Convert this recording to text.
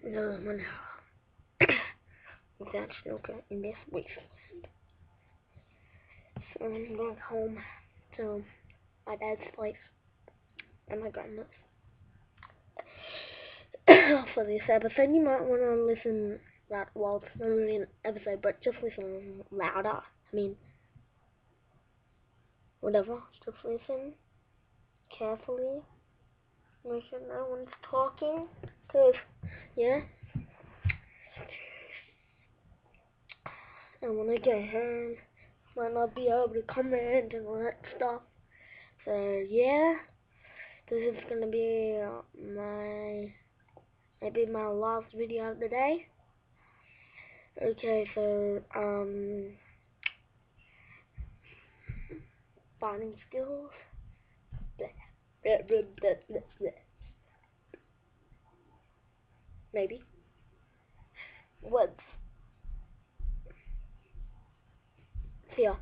No, man. That's okay in this week. So I'm going home to my dad's place and my grandma's. For this episode, you might want to listen that well, it's not really an episode, but just listen louder. I mean, whatever. Just listen carefully. Make sure no one's talking. Cause, yeah. And when I get home, might not be able to comment and all that stuff. So, yeah. This is gonna be maybe my last video of the day. Okay, so, fighting skills. Maybe. What? See ya.